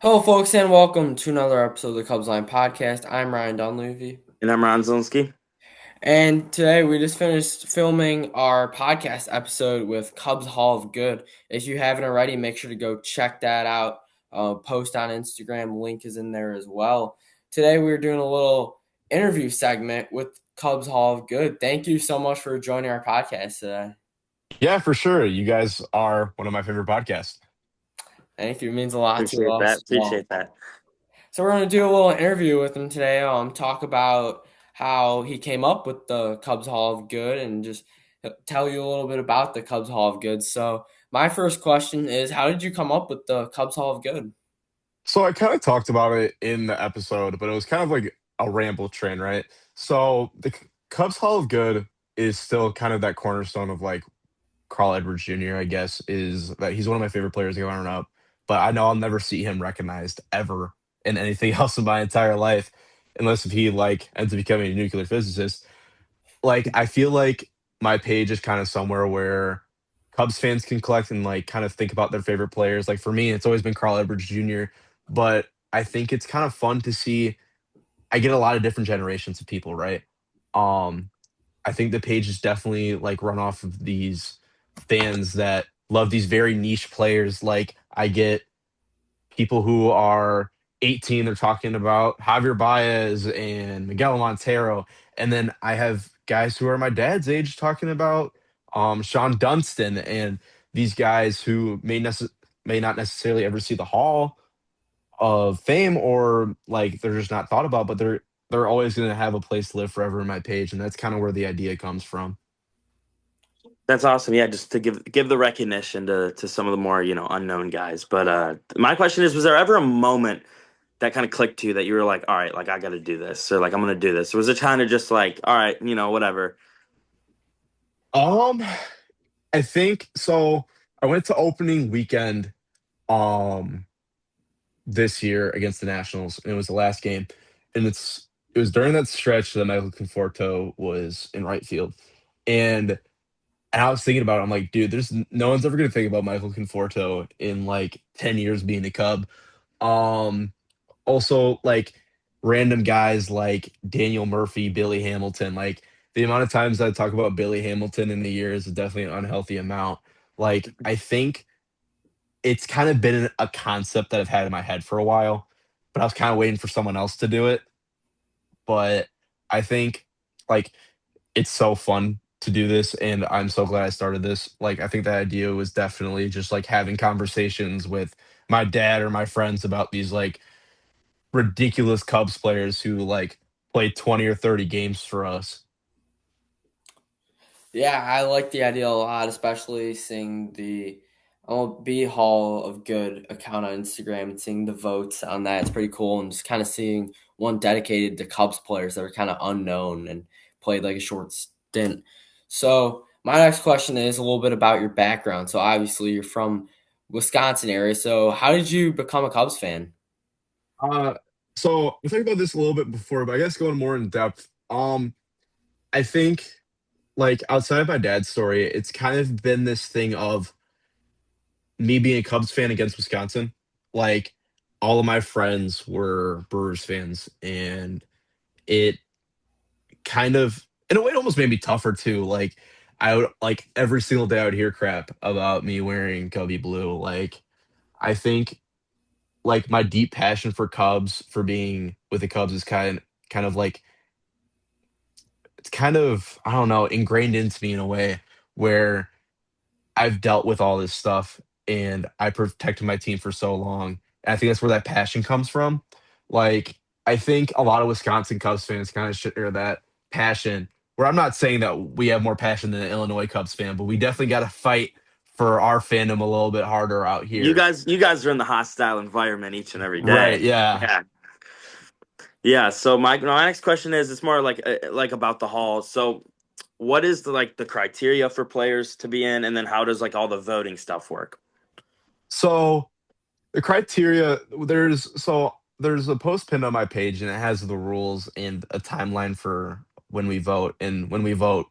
Hello, folks, and welcome to another episode of the Cubs Line Podcast. I'm Ryan Dunleavy, And I'm Ron Zielinski. and today we just finished filming our podcast episode with Cubs Hall of Good. If you haven't already, make sure to go check that out. Post on Instagram, link is in there as well. Today we're doing a little interview segment with Cubs Hall of Good. Thank you so much for joining our podcast today. Yeah, for sure. You guys are one of my favorite podcasts. Thank you. It means a lot to Appreciate that. us. Well, Appreciate that. so we're gonna do a little interview with him today. Talk about how he came up with the Cubs Hall of Good and just tell you a little bit about the Cubs Hall of Good. So my first question is, how did you come up with the Cubs Hall of Good? So I kind of talked about it in the episode, but it was kind of like a ramble train, right? So the Cubs Hall of Good is still kind of that cornerstone of like Carl Edwards Jr., I guess, is that he's one of my favorite players growing up. But I know I'll never see him recognized ever in anything else in my entire life, unless if he like ends up becoming a nuclear physicist. Like I feel like my page is kind of somewhere where Cubs fans can collect and like kind of think about their favorite players. Like for me, it's always been Carl Edwards Jr., but I think it's kind of fun to see. I get a lot of different generations of people, right? Um, I think the page is definitely like run off of these fans that love these very niche players. Like I get people who are 18, they're talking about Javier Baez and Miguel Montero. And then I have guys who are my dad's age talking about Sean Dunston and these guys who may not necessarily ever see the Hall of Fame or like they're just not thought about, but they're always going to have a place to live forever in my page, and that's kind of where the idea comes from. That's That's awesome. Yeah, just to give the recognition to some of the more, unknown guys. But my question is, was there ever a moment that kind of clicked to you that you were like, all right, like I got to do this, or like I'm gonna do this? Or was it kind of just like, all right, whatever? Um, I think so. I went to opening weekend um this year against the Nationals, and it was the last game. And it was during that stretch that Michael Conforto was in right field. And I was thinking about it, I'm like, dude, there's no one's ever gonna think about Michael Conforto in like 10 years being a Cub. Um Also like random guys like Daniel Murphy, Billy Hamilton, like the amount of times I talk about Billy Hamilton in the year is definitely an unhealthy amount. Like I think it's kind of been a concept that I've had in my head for a while, but I was kind of waiting for someone else to do it. But I think like it's so fun to do this, and I'm so glad I started this. Like I think the idea was definitely just like having conversations with my dad or my friends about these like ridiculous Cubs players who like play 20 or 30 games for us. Yeah, I like the idea a lot, especially seeing the B Hall of Good account on Instagram and seeing the votes on that. It's pretty cool, and just kind of seeing one dedicated to Cubs players that are kind of unknown and played like a short stint. So my next question is a little bit about your background. So obviously you're from Wisconsin area. So how did you become a Cubs fan? Uh, so we talked about this a little bit before, but I guess going more in depth. I think like outside of my dad's story, it's kind of been this thing of me being a Cubs fan against Wisconsin. Like all of my friends were Brewers fans, and it kind of in a way it almost made me tougher too. Like I would like every single day I would hear crap about me wearing Cubby blue. Like I think like my deep passion for Cubs for being with the Cubs is kind of like it's kind of I don't know ingrained into me in a way where I've dealt with all this stuff and I protected my team for so long. And I think that's where that passion comes from. Like, I think a lot of Wisconsin Cubs fans kind of share that passion. Where I'm not saying that we have more passion than an Illinois Cubs fan, but we definitely got to fight for our fandom a little bit harder out You here. guys, you guys are in the hostile environment each and every Right. day. Yeah. Yeah. Yeah, so my next question is it's more like about the hall. So what is the criteria for players to be in, and then how does like all the voting stuff work? So the criteria there's a post pinned on my page and it has the rules and a timeline for when we vote. And when we vote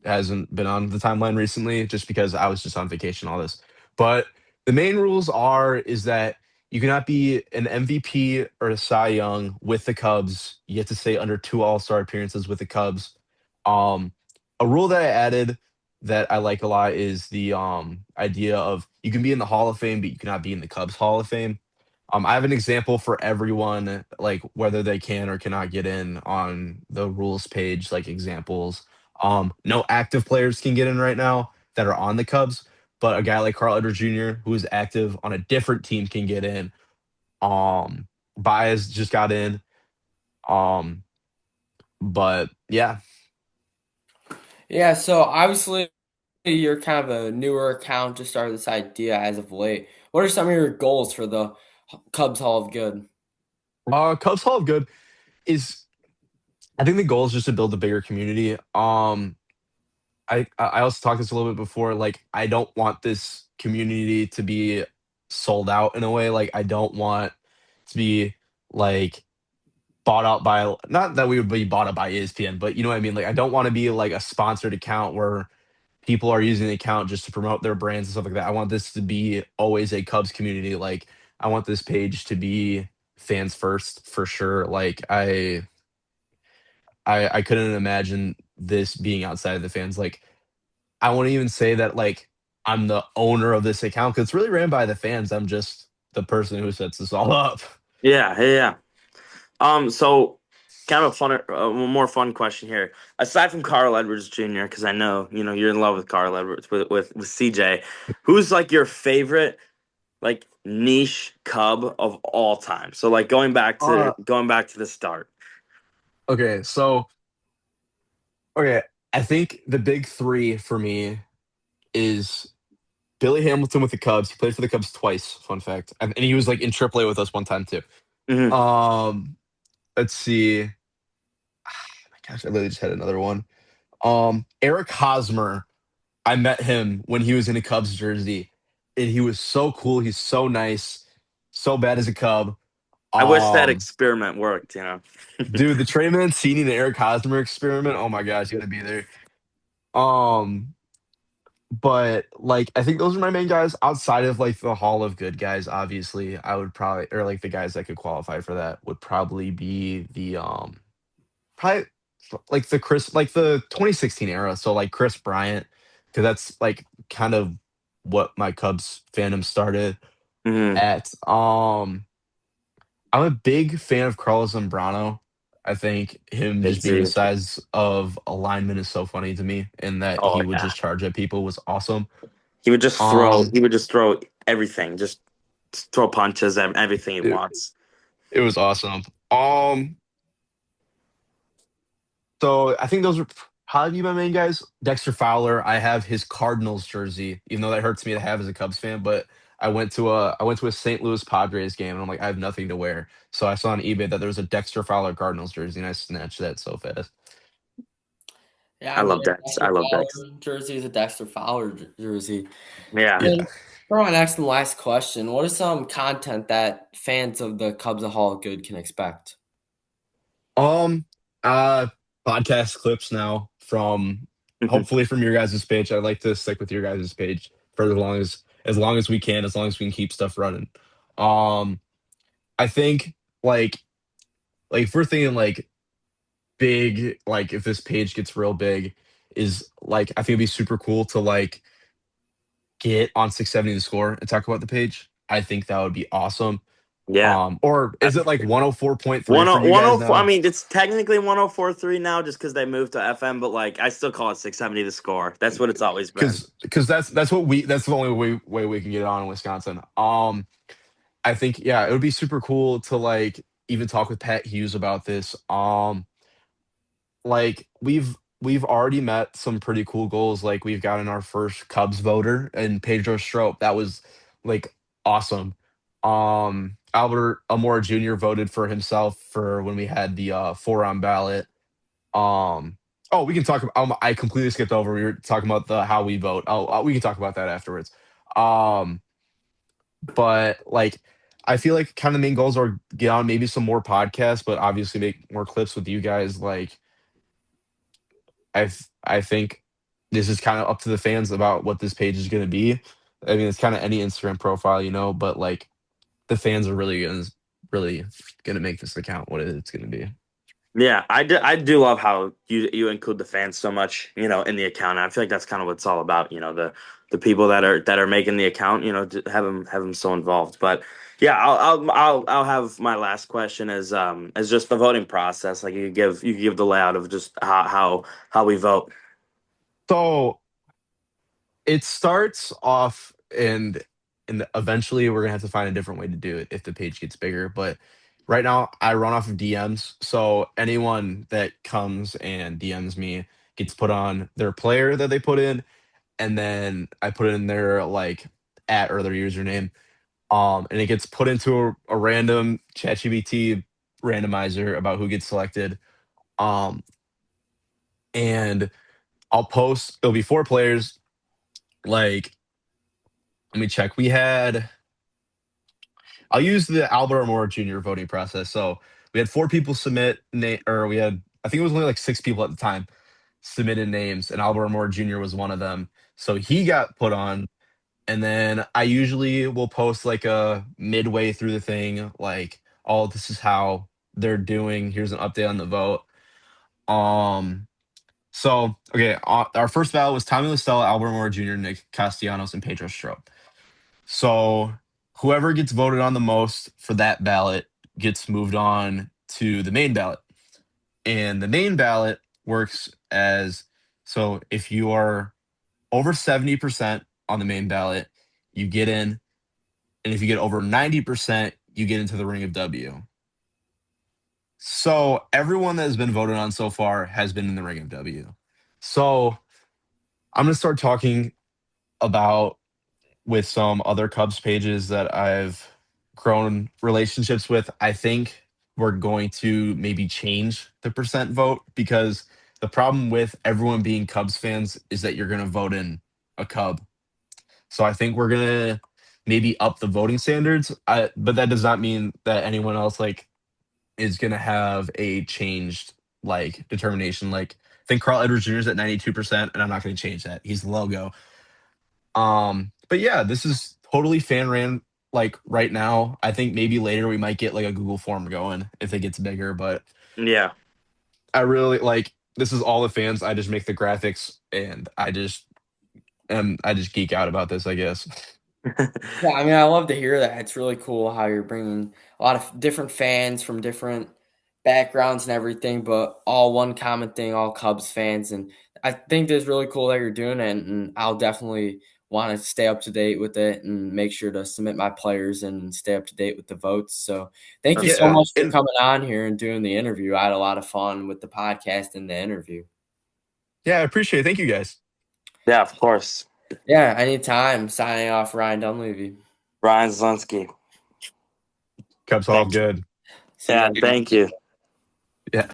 hasn't been on the timeline recently just because I was just on vacation, all this. But the main rules are is that you cannot be an MVP or a Cy Young with the Cubs. You have to stay under two All-Star appearances with the Cubs. Um, a rule that I added that I like a lot is the idea of you can be in the Hall of Fame, but you cannot be in the Cubs Hall of Fame. I have an example for everyone, like whether they can or cannot get in on the rules page, like examples. No active players can get in right now that are on the Cubs, but a guy like Carl Edwards Jr., who is active on a different team, can get in. Um, Baez just got in. Um, but yeah, Yeah, so obviously you're kind of a newer account, just started this idea as of late. What are some of your goals for the Cubs Hall of Good? Cubs Hall of Good is. I think the goal is just to build a bigger community. I also talked this a little bit before. Like, I don't want this community to be sold out in a way. Like, I don't want to be like bought out by, not that we would be bought out by ESPN, but you know what I mean. Like, I don't want to be like a sponsored account where people are using the account just to promote their brands and stuff like that. I want this to be always a Cubs community. Like, I want this page to be fans first for sure. Like, I couldn't imagine this being outside of the fans. Like, I won't even say that like I'm the owner of this account because it's really ran by the fans. I'm just the person who sets this all up. Yeah, yeah, yeah. So kind of a fun, more fun question here. Aside from Carl Edwards Jr., because I know you're in love with Carl Edwards with CJ. Who's like your favorite like niche Cub of all time? So like Uh, going back to the start. okay, so okay, I think the big three for me is Billy Hamilton with the Cubs. He played for the Cubs twice. Fun fact, and he was like in AAA with us one time too. Hmm. Um, let's see. My gosh, I literally just had another one. Eric Hosmer. I met him when he was in a Cubs jersey, and he was so cool. He's so nice, so bad as a Cub. I wish that Um, experiment worked. Dude, the Trey Mancini and Eric Hosmer experiment. Oh my gosh, you gotta be there. Um, but like I think those are my main guys outside of like the Hall of Good guys. Obviously, I would probably or like the guys that could qualify for that would probably be the probably like the Chris like the 2016 era. So like Chris Bryant, because that's like kind of what my Cubs fandom started Hmm. at. I'm a big fan of Carlos Zambrano. I think him Big just being the Z. size of a lineman is so funny to me, and that Oh he would yeah. just charge at people was awesome. He would just throw. Um, He would just throw everything. Just throw punches at everything he it, wants. it was awesome. Um, so I think those would probably be my main guys. Dexter Fowler, I have his Cardinals jersey, even though that hurts me to have as a Cubs fan, but I went to a St. Louis Padres game and I'm like, I have nothing to wear. So I saw on eBay that there was a Dexter Fowler Cardinals jersey and I snatched that so fast. Yeah, I I know love Dex. I Dexter love Dex. Fowler jersey is a Dexter Fowler jersey. Yeah. Yeah. And for my next and last question, what is some content that fans of the Cubs of Hall of Good can expect? Um, uh, Podcast clips now from Hmm. hopefully from your guys' page. I'd like to stick with your guys' page for as long as we can, as long as we can keep stuff running. Um, I think like if we're thinking like big, like if this page gets real big, is like I think it'd be super cool to like get on 670 the score and talk about the page. I think that would be awesome. Yeah. Or is it like 104.3 One for oh you one guys oh four. I now? mean, it's technically 104.3 now just because they moved to FM, but like I still call it 670 the score. That's what it's always been. Because that's the only way we can get it on in Wisconsin. I think yeah, it would be super cool to like even talk with Pat Hughes about this. Like we've already met some pretty cool goals. Like we've gotten our first Cubs voter and Pedro Strop. That was like awesome. Albert Amora Jr. voted for himself for when we had the four on ballot. Um, oh, we can talk about. I completely skipped over. We were talking about the how we vote. Oh, we can talk about that afterwards. Um, but like, I feel like kind of main goals are get on maybe some more podcasts, but obviously make more clips with you guys. Like, I think this is kind of up to the fans about what this page is going to be. I mean, it's kind of any Instagram profile, but like the fans are really gonna make this account what it's gonna be. Yeah, I do love how you include the fans so much, you know, in the account. I feel like that's kind of what it's all about, you know, the people that are making the account, you know, to have them so involved. But yeah, I'll have my last question as just the voting process. Like you give the layout of just how we vote. So it starts off and eventually we're gonna have to find a different way to do it if the page gets bigger. But right now I run off of DMs. So anyone that comes and DMs me gets put on their player that they put in, and then I put in their like at or their username. And it gets put into a random ChatGPT randomizer about who gets selected. Um, and I'll post. It'll be 4 players. Like, let me check. I'll use the Albert Moore Jr. voting process. So we had 4 people submit, or we had, I think it was only like 6 people at the time submitted names, and Albert Moore Jr. was one of them. So he got put on. And then I usually will post like a midway through the thing, like, oh, this is how they're doing. Here's an update on the vote. Um, so okay, our first ballot was Tommy Listella, Albert Moore Jr., Nick Castellanos, and Pedro Strop. So whoever gets voted on the most for that ballot gets moved on to the main ballot. And the main ballot works as, so if you are over 70% on the main ballot, you get in. And if you get over 90%, you get into the Ring of W. So everyone that has been voted on so far has been in the Ring of W. So I'm going to start talking about with some other Cubs pages that I've grown relationships with. I think we're going to maybe change the percent vote, because the problem with everyone being Cubs fans is that you're going to vote in a Cub. So I think we're gonna maybe up the voting standards. But that does not mean that anyone else like is gonna have a changed like determination. Like I think Carl Edwards Jr. is at 92%, and I'm not gonna change that. He's the logo. But yeah, this is totally fan ran like right now. I think maybe later we might get like a Google form going if it gets bigger, but Yeah. I really like this is all the fans. I just make the graphics and I just geek out about this, I guess. Yeah, I mean, I love to hear that. It's really cool how you're bringing a lot of different fans from different backgrounds and everything, but all one common thing, all Cubs fans. And I think it's really cool that you're doing it. And I'll definitely want to stay up to date with it and make sure to submit my players and stay up to date with the votes. So thank you That's so Yeah, cool. much for and coming on here and doing the interview. I had a lot of fun with the podcast and the interview. yeah, I appreciate it. Thank you guys. Yeah, of course. Yeah, anytime. Signing off, Ryan Dunleavy. Ryan Zelinsky. Cubs all Thanks. good. See you Yeah, guys. thank you.